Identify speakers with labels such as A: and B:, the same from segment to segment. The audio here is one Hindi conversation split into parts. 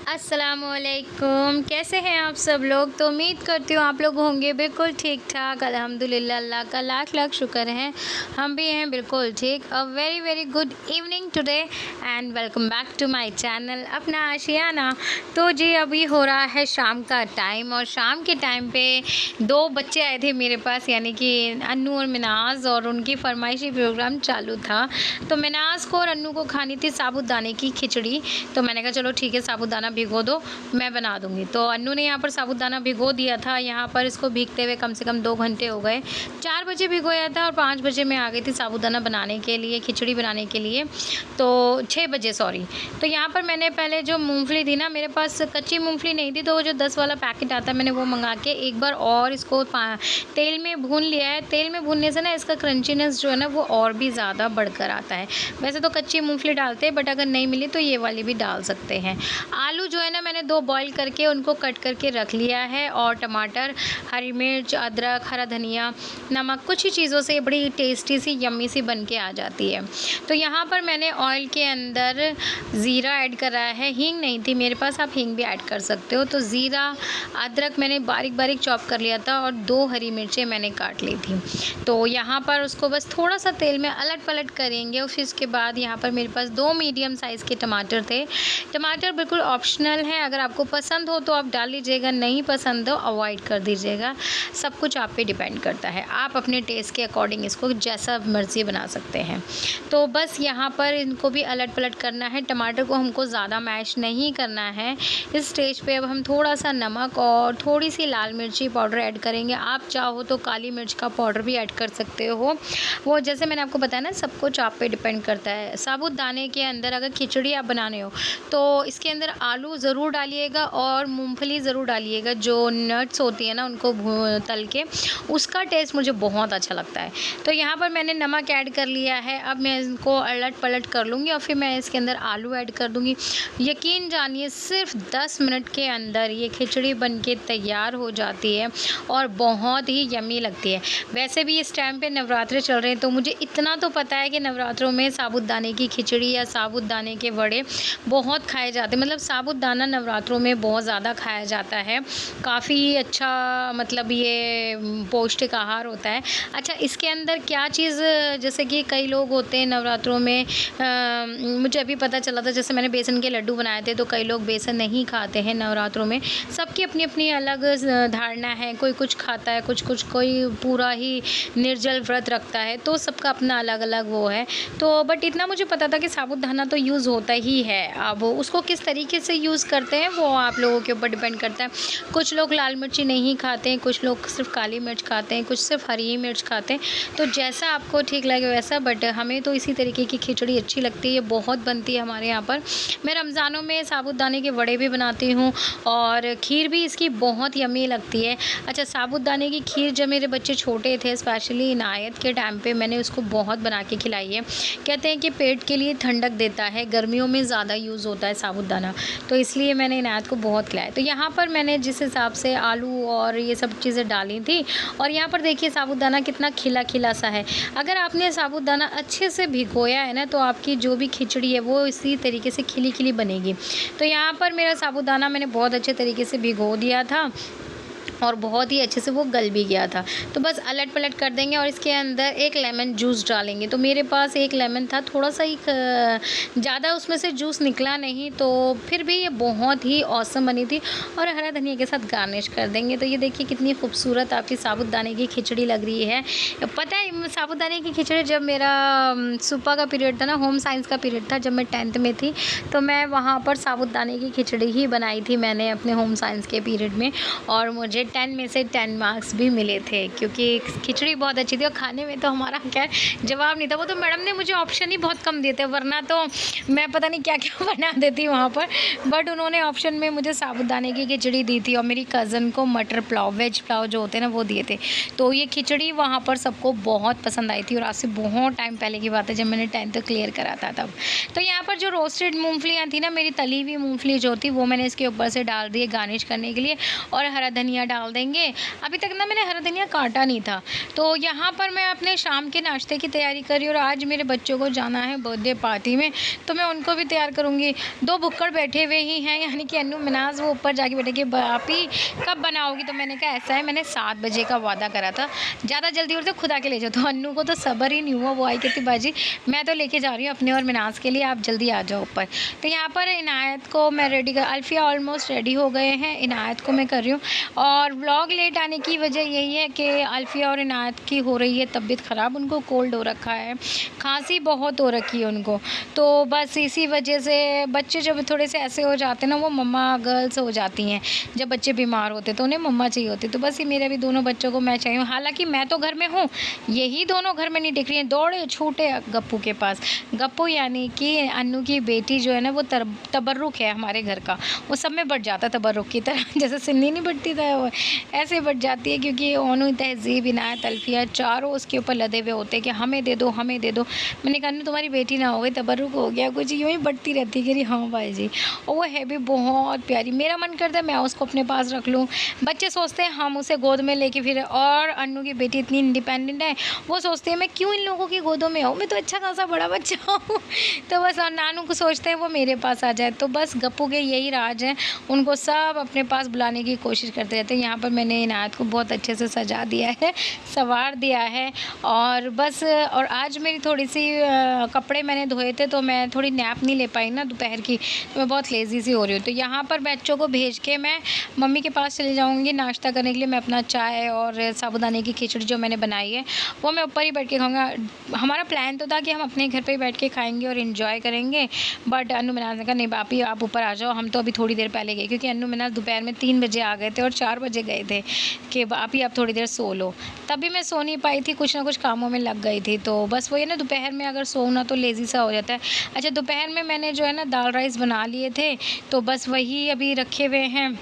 A: अस्सलामुअलैकुम, कैसे हैं आप सब लोग। तो उम्मीद करती हूँ आप लोग होंगे बिल्कुल ठीक ठाक। अल्हम्दुलिल्लाह, अल्लाह का लाख लाख शुक्र है, हम भी हैं बिल्कुल ठीक। A very very good evening today and welcome back to my channel अपना आशियाना। तो जी अभी हो रहा है शाम का टाइम और शाम के टाइम पे दो बच्चे आए थे मेरे पास, यानी कि अन्नू और मिनाज, और उनकी फरमाइशी प्रोग्राम चालू था। तो मिनाज को और अन्नू को खानी थी साबूदाने की खिचड़ी। तो मैंने कहा चलो ठीक है, साबूदाना भिगो दो, मैं बना दूँगी। तो अन्नू ने यहाँ पर साबूदाना भिगो दिया था। यहाँ पर इसको भीगते हुए कम से कम 2 घंटे हो गए। 4 बजे भिगोया था और 5 बजे मैं आ गई थी साबूदाना बनाने के लिए, खिचड़ी बनाने के लिए। तो 6 बजे सॉरी। तो यहाँ पर मैंने पहले जो मूँगफली थी ना, मेरे पास कच्ची मूँगफली नहीं थी, तो वो जो 10 वाला पैकेट आता है मैंने वो मँगा के एक बार और इसको तेल में भून लिया है। तेल में भूनने से ना इसका क्रंचीनेस जो है ना वो और भी ज़्यादा बढ़कर आता है। वैसे तो कच्ची मूँगफली डालते हैं, बट अगर नहीं मिली तो ये वाली भी डाल सकते हैं। आलू जो है ना मैंने 2 बॉईल करके उनको कट करके रख लिया है, और टमाटर, हरी मिर्च, अदरक, हरा धनिया, नमक, कुछ ही चीज़ों से बड़ी टेस्टी सी यम्मी सी बन के आ जाती है। तो यहाँ पर मैंने ऑयल के अंदर ज़ीरा ऐड करा है। हींग नहीं थी मेरे पास, आप हींग भी ऐड कर सकते हो। तो ज़ीरा, अदरक मैंने बारीक बारीक चॉप कर लिया था और 2 हरी मिर्चें मैंने काट ली थी। तो यहाँ पर उसको बस थोड़ा सा तेल में अलट पलट करेंगे और फिर इसके बाद यहाँ पर मेरे पास 2 मीडियम साइज़ के टमाटर थे। टमाटर बिल्कुल ऑप्शनल है, अगर आपको पसंद हो तो आप डाल लीजिएगा, नहीं पसंद हो अवॉइड कर दीजिएगा। सब कुछ आप पे डिपेंड करता है, आप अपने टेस्ट के अकॉर्डिंग इसको जैसा मर्ज़ी बना सकते हैं। तो बस यहाँ पर इनको भी अलट पलट करना है। टमाटर को हमको ज़्यादा मैश नहीं करना है। इस स्टेज पे अब हम थोड़ा सा नमक और थोड़ी सी लाल मिर्ची पाउडर ऐड करेंगे। आप चाहो तो काली मिर्च का पाउडर भी ऐड कर सकते हो। वो जैसे मैंने आपको बताया ना, सब कुछ आप पे डिपेंड करता है। साबूदाने के अंदर अगर खिचड़ी आप बनाने हो तो इसके अंदर आलू ज़रूर डालिएगा और मूंगफली ज़रूर डालिएगा। जो नट्स होती है ना उनको तल के, उसका टेस्ट मुझे बहुत अच्छा लगता है। तो यहाँ पर मैंने नमक ऐड कर लिया है। अब मैं इसको अलट पलट कर लूँगी और फिर मैं इसके अंदर आलू ऐड कर दूँगी। यकीन जानिए सिर्फ 10 मिनट के अंदर ये खिचड़ी बन के तैयार हो जाती है और बहुत ही यम्मी लगती है। वैसे भी इस टाइम पे नवरात्रे चल रहे हैं, तो मुझे इतना तो पता है कि नवरात्रों में साबूदाने की खिचड़ी या साबूदाने के वड़े बहुत खाए जाते हैं। मतलब साबूदाना नवरात्रों में बहुत ज़्यादा खाया जाता है, काफ़ी अच्छा, मतलब ये पौष्टिक आहार होता है। अच्छा, इसके अंदर क्या चीज़, जैसे कि कई लोग होते हैं नवरात्रों में, मुझे अभी पता चला था, जैसे मैंने बेसन के लड्डू बनाए थे, तो कई लोग बेसन नहीं खाते हैं नवरात्रों में। सबकी अपनी अपनी अलग धारणा है, कोई कुछ खाता है, कुछ कोई पूरा ही निर्जल व्रत रखता है, तो सबका अपना अलग अलग वो है। तो बट इतना मुझे पता था कि साबूदाना तो यूज़ होता ही है। अब उसको किस तरीके से यूज़ करते हैं वो आप लोगों के ऊपर डिपेंड करता है। कुछ लोग लाल मिर्ची नहीं खाते हैं, कुछ लोग सिर्फ काली मिर्च खाते हैं, कुछ सिर्फ हरी मिर्च खाते हैं। तो जैसा आपको ठीक लगे वैसा, बट हमें तो इसी तरीके की खिचड़ी अच्छी लगती है, ये बहुत बनती है हमारे यहाँ पर। मैं रमज़ानों में साबूदाने के वड़े भी बनाती हूँ और खीर भी इसकी बहुत यम्मी लगती है। अच्छा, साबूदाने की खीर जब मेरे बच्चे छोटे थे, स्पेशली इनायत के टाइम पे, मैंने उसको बहुत बना के खिलाई है। कहते हैं कि पेट के लिए ठंडक देता है, गर्मियों में ज़्यादा यूज़ होता है साबूदाना, तो इसलिए मैंने इनायत को बहुत खिलाया। तो यहाँ पर मैंने जिस हिसाब से आलू और ये सब चीज़ें डाली थी, और यहाँ पर देखिए साबूदाना कितना खिला खिला सा है। अगर आपने साबूदाना अच्छे से भिगोया है ना, तो आपकी जो भी खिचड़ी है वो इसी तरीके से खिली खिली बनेगी। तो यहाँ पर मेरा साबूदाना मैंने बहुत अच्छे तरीके से भिगो दिया था और बहुत ही अच्छे से वो गल भी गया था। तो बस अलट पलट कर देंगे और इसके अंदर 1 लेमन जूस डालेंगे। तो मेरे पास 1 लेमन था, थोड़ा सा ही ज़्यादा उसमें से जूस निकला नहीं, तो फिर भी ये बहुत ही ऑसम बनी थी। और हरा धनिया के साथ गार्निश कर देंगे। तो ये देखिए कितनी खूबसूरत आपकी साबूदाने की खिचड़ी लग रही है। पता है, साबूदाने की खिचड़ी जब मेरा सुपा का पीरियड था ना, होम साइंस का पीरियड था, जब मैं 10th में थी, तो मैं वहाँ पर साबूदाने की खिचड़ी ही बनाई थी मैंने अपने होम साइंस के पीरियड में, और मुझे 10 में से 10 मार्क्स भी मिले थे, क्योंकि खिचड़ी बहुत अच्छी थी। और खाने में तो हमारा क्या जवाब नहीं था, वो तो मैडम ने मुझे ऑप्शन ही बहुत कम दिए थे, वरना तो मैं पता नहीं क्या क्या बना देती वहाँ पर। बट उन्होंने ऑप्शन में मुझे साबूदाने की खिचड़ी दी थी, और मेरी कज़न को मटर पुलाव, वेज पुलाव जो होते हैं ना, वो दिए थे। तो ये खिचड़ी वहाँ पर सबको बहुत पसंद आई थी, और आज से बहुत टाइम पहले की बात है, जब मैंने 10th क्लियर करा था तब। तो यहाँ पर जो रोस्टेड मूँगफलियाँ थी ना, मेरी तली हुई मूँगफली जो थी, वो मैंने इसके ऊपर से डाल दी है गार्निश करने के लिए, और हरा धनिया धनिया डाल देंगे। अभी तक ना मैंने हरा धनिया काटा नहीं था। तो यहाँ पर मैं अपने शाम के नाश्ते की तैयारी कर रही हूँ और आज मेरे बच्चों को जाना है बर्थडे पार्टी में, तो मैं उनको भी तैयार करूँगी। 2 भुक्कड़ बैठे हुए ही हैं, यानी कि अन्नू मिनाज, वो ऊपर जाके बैठे कि बापी कब बनाओगी? तो मैंने कहा ऐसा है, मैंने 7 बजे का वादा करा था, ज़्यादा जल्दी और तो खुद आके ले जाओ। तो अन्नू को तो सब्र ही नहीं हुआ, वो आई कहती बाजी मैं तो लेके जा रही हूँ अपने और मिनाज के लिए, आप जल्दी आ जाओ ऊपर। तो यहाँ पर इनायत को मैं रेडी कर, अल्फिया ऑलमोस्ट रेडी हो गए हैं, इनायत को मैं कर रही हूँ। और व्लॉग लेट आने की वजह यही है कि अल्फिया और इनायत की हो रही है तबीयत ख़राब, उनको कोल्ड हो रखा है, खांसी बहुत हो रखी है उनको। तो बस इसी वजह से बच्चे जब थोड़े से ऐसे हो जाते हैं ना, वो मम्मा गर्ल्स हो जाती हैं। जब बच्चे बीमार होते तो उन्हें मम्मा चाहिए होती, तो बस ये मेरे भी दोनों बच्चों को मैं चाहिए हूँ। हालाँकि मैं तो घर में हूँ, यही दोनों घर में नहीं दिख रही हैं, दौड़े छूटे गप्पू के पास। गप्पू यानी कि अन्नू की बेटी जो है ना, वो तबर्रुक है हमारे घर का, वो सब में बढ़ जाता है तबर्रुक की तरह। जैसे सिन्नी नहीं बढ़ती था वो ऐसे बढ़ जाती है, क्योंकि ओनू, तहज़ीब, इनायत, अल्फिया चारों उसके ऊपर लदे हुए होते हैं कि हमें दे दो, हमें दे दो। मैंने कहा अन्नू तुम्हारी बेटी ना हो गई, तबर्रुक हो गया कुछ, यूँ ही बढ़ती रहती है कि हाँ भाई जी। और वो है भी बहुत प्यारी, मेरा मन करता है मैं उसको अपने पास रख लूँ। बच्चे सोचते हैं हम उसे गोद में लेके फिर, और अन्नू की बेटी इतनी इंडिपेंडेंट है, वो सोचते हैं मैं क्यों इन लोगों की गोदों में आऊँ, मैं तो अच्छा खासा बड़ा बच्चा हूँ। तो बस और नानू को सोचते हैं वो मेरे पास आ जाए। तो बस गप्पू के यही राज हैं, उनको सब अपने पास बुलाने की कोशिश करते रहते हैं। यहाँ पर मैंने इनायत को बहुत अच्छे से सजा दिया है, संवार दिया है। और बस, और आज मेरी थोड़ी सी कपड़े मैंने धोए थे, तो मैं थोड़ी नैप नहीं ले पाई ना दोपहर की, तो मैं बहुत लेज़ी सी हो रही हूँ। तो यहाँ पर बच्चों को भेज के मैं मम्मी के पास चली जाऊँगी नाश्ता करने के लिए। मैं अपना चाय और साबूदाने की खिचड़ी जो मैंने बनाई है वो मैं ऊपर ही बैठ के खाऊँगा। हमारा प्लान तो था कि हम अपने घर पे ही बैठ के खाएंगे और इन्जॉय करेंगे, बट अन्नू मिनाज ने कहा नहीं बापी आप ऊपर आ जाओ, हम तो अभी थोड़ी देर पहले गए, क्योंकि अन्नू मिनाज दोपहर में 3 बजे आ गए थे और 4 बजे गए थे कि बापी आप थोड़ी देर सो लो। तभी मैं सो नहीं पाई थी, कुछ ना कुछ कामों में लग गई थी। तो बस वही ना, दोपहर में अगर सोऊं ना तो लेज़ी सा हो जाता है। अच्छा, दोपहर में मैंने जो है ना दाल राइस बना लिए थे, तो बस वही अभी रखे हुए हैं।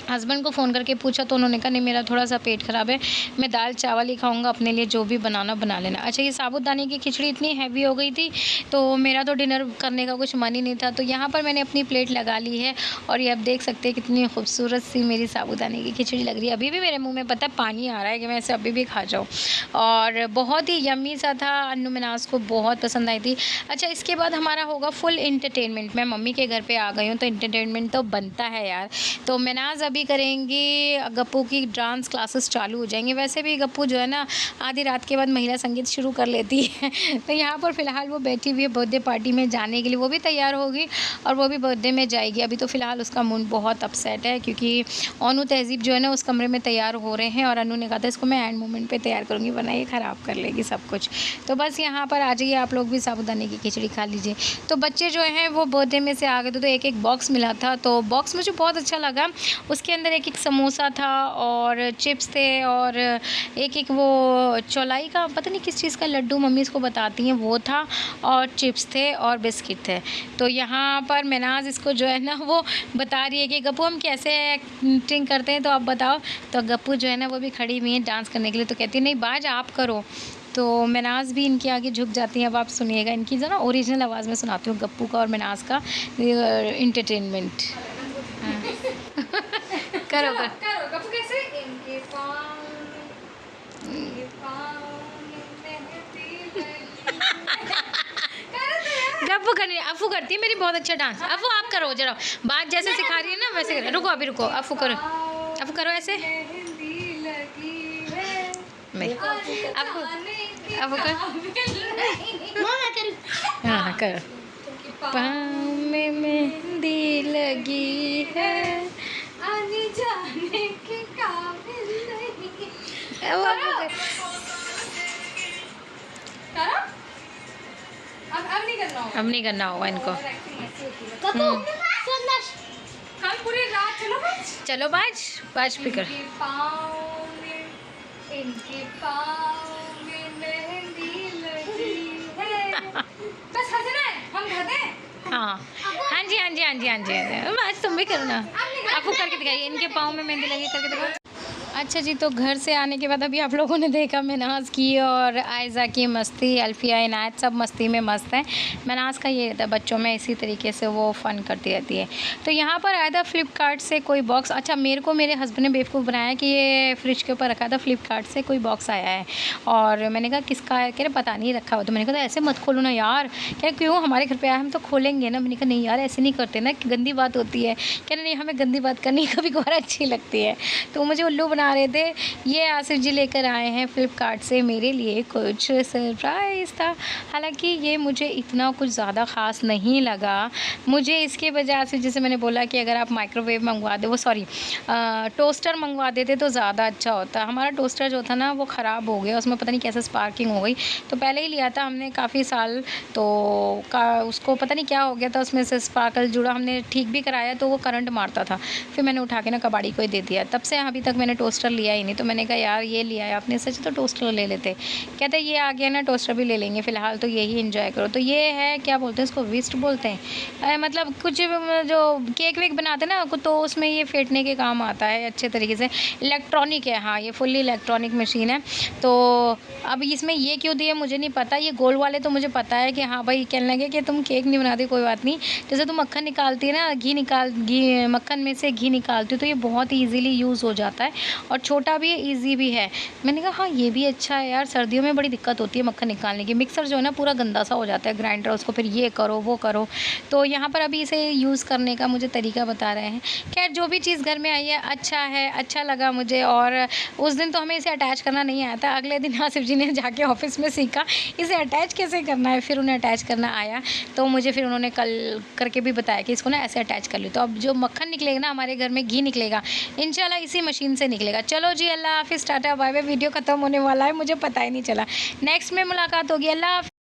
A: हस्बैंड को फ़ोन करके पूछा तो उन्होंने कहा नहीं मेरा थोड़ा सा पेट ख़राब है, मैं दाल चावल ही खाऊंगा, अपने लिए जो भी बनाना बना लेना। अच्छा, ये साबूदाने की खिचड़ी इतनी हैवी हो गई थी तो मेरा तो डिनर करने का कुछ मन ही नहीं था। तो यहाँ पर मैंने अपनी प्लेट लगा ली है और ये आप देख सकते हैं कितनी खूबसूरत सी मेरी साबूदाने की खिचड़ी लग रही है। अभी भी मेरे मुँह में पता है पानी आ रहा है कि मैं इसे अभी भी खा जाऊँ, और बहुत ही यम्मी सा था, अन्नू मिनाज को बहुत पसंद आई थी। अच्छा, इसके बाद हमारा होगा फुल इंटरटेनमेंट। मैं मम्मी के घर पर आ गई हूँ तो इंटरटेनमेंट तो बनता है यार। तो मिनाज अभी करेंगे, गप्पू की डांस क्लासेस चालू हो जाएंगी। वैसे भी गप्पू जो है ना आधी रात के बाद महिला संगीत शुरू कर लेती है। तो यहाँ पर फ़िलहाल वो बैठी हुई है बर्थडे पार्टी में जाने के लिए, वो भी तैयार होगी और वो भी बर्थडे में जाएगी। अभी तो फ़िलहाल उसका मूड बहुत अपसेट है, क्योंकि ओनू, तहज़ीब जो है ना उस कमरे में तैयार हो रहे हैं और अनु ने कहा था इसको मैं एंड मोमेंट पर तैयार करूँगी वरना ये ख़राब कर लेगी सब कुछ। तो बस यहाँ पर आ जाइए आप लोग भी, साबूदाने की खिचड़ी खा लीजिए। तो बच्चे जो हैं वो बर्थडे में से आ गए थे, तो एक एक बॉक्स मिला था, तो बॉक्स मुझे बहुत अच्छा लगा। उसके अंदर एक समोसा था और चिप्स थे और एक वो चौलाई का पता नहीं किस चीज़ का लड्डू मम्मी इसको बताती हैं वो था, और चिप्स थे और बिस्किट थे। तो यहाँ पर मिनाज इसको जो है ना वो बता रही है कि गप्पू हम कैसे एक्टिंग करते हैं तो आप बताओ। तो गप्पू जो है ना वो भी खड़ी हुई है डांस करने के लिए, तो कहती है नहीं बाज आप करो। तो मिनाज भी इनके आगे झुक जाती हैं। अब आप सुनिएगा इनकी जो ना ओरिजिनल आवाज़ में सुनाती हूँ गप्पू का और मिनाज का इंटरटेनमेंट। करो करो गप्पू कैसे, इनके गप्पू करनी, अफू करती है मेरी बहुत अच्छा डांस। अफू आप करो जरा, बात जैसे सिखा रही है ना वैसे करो। रुको अभी रुको, अफू करो, अफू करो ऐसे, मैं अफू अफू कर, हाँ करो। पाँव में मेहंदी लगी है, आने जाने के काबिल नहीं। अब नहीं करना होगा, अब नहीं करना होगा इनको। कल पूरी रात चलो बाज बाज फिकर। इनके पाँव में मेहंदी लगी है। बस हंसना है, हम हंसे। हाँ हाँ जी हाँ जी, आज तुम भी करो ना। आपको करके दिखाइए, इनके पाँव में मेहंदी लगी करके दिखाओ। अच्छा जी, तो घर से आने के बाद अभी आप लोगों ने देखा मनाज़ की और आयज़ा की मस्ती, अल्फ़िया, इनायत सब मस्ती में मस्त हैं। मनाज़ का ये रहता है बच्चों में, इसी तरीके से वो फ़न करती रहती है। तो यहाँ पर आया था फ्लिपकार्ट से कोई बॉक्स। अच्छा, मेरे को मेरे हस्बैंड ने बेवकूफ़ बनाया कि ये फ्रिज के ऊपर रखा था, फ्लिपकार्ट से कोई बॉक्स आया है और मैंने कहा किसका है? कह रहे पता नहीं रखा हो। तो मैंने कहा ऐसे मत खोलो ना यार। कह रहे क्यों? हमारे घर पे आया हम तो खोलेंगे ना। मैंने कहा नहीं यार, ऐसे नहीं करते ना, गंदी बात होती है। कह रहे नहीं, हमें गंदी बात करनी कभी-कभार अच्छी लगती है। तो मुझे उल्लू बना रहे थे। ये आसिफ जी लेकर आए हैं फ्लिपकार्ट से मेरे लिए कुछ सरप्राइज़ था। हालाँकि ये मुझे इतना कुछ ज़्यादा ख़ास नहीं लगा। मुझे इसके वजह से, जैसे मैंने बोला कि अगर आप माइक्रोवेव मंगवा दे, वो सॉरी टोस्टर मंगवा देते तो ज़्यादा अच्छा होता। हमारा टोस्टर जो था ना वो ख़राब हो गया, उसमें पता नहीं कैसे स्पार्किंग हो गई। तो पहले ही लिया था हमने काफ़ी साल, तो उसको पता नहीं क्या हो गया था, उसमें से स्पार्कल जुड़ा। हमने ठीक भी कराया तो वो करंट मारता था। फिर मैंने उठा के ना कबाड़ी को ही दे दिया। तब से अभी तक मैंने टोस्टर लिया ही नहीं। तो मैंने कहा यार ये लिया है आपने, सच तो टोस्टर ले लेते। कहते ये आ गया ना, टोस्टर भी ले लेंगे, फ़िलहाल तो यही एंजॉय करो। तो ये है, क्या बोलते हैं इसको, विस्ट बोलते हैं। मतलब कुछ जो केक वेक बनाते हैं ना, तो उसमें ये फेंटने के काम आता है अच्छे तरीके से। इलेक्ट्रॉनिक है, हाँ ये फुल्ली इलेक्ट्रॉनिक मशीन है। तो अब इसमें ये क्यों दिए मुझे नहीं पता। ये गोल वाले तो मुझे पता है कि हाँ भाई, कहने लगे कि तुम केक नहीं बनाती, कोई बात नहीं, जैसे तुम मक्खन निकालती है ना, घी मक्खन में से घी निकालती हो, तो ये बहुत ईज़िली यूज़ हो जाता है और छोटा भी है, ईज़ी भी है। मैंने कहा हाँ ये भी अच्छा है यार, सर्दियों में बड़ी दिक्कत होती है मक्खन निकालने की। मिक्सर जो है ना पूरा गंदा सा हो जाता है, ग्राइंडर, उसको फिर ये करो वो करो। तो यहाँ पर अभी इसे यूज़ करने का मुझे तरीका बता रहे हैं। खैर जो भी चीज़ घर में आई है अच्छा है, अच्छा लगा मुझे। और उस दिन तो हमें इसे अटैच करना नहीं आया था, अगले दिन आसिफ जी ने जाके ऑफिस में सीखा इसे अटैच कैसे करना है, फिर उन्हें अटैच करना आया। तो मुझे फिर उन्होंने कल करके भी बताया कि इसको ना ऐसे अटैच कर लो। तो अब जो मक्खन निकलेगा ना हमारे घर में, घी निकलेगा, इंशाल्लाह इसी मशीन से निकलेगा। चलो जी, अल्लाह हाफ़िज़, टाटा बाय बाय। वीडियो ख़त्म होने वाला है, मुझे पता ही नहीं चला। नेक्स्ट में मुलाकात होगी। अल्लाह हाफ़िज़।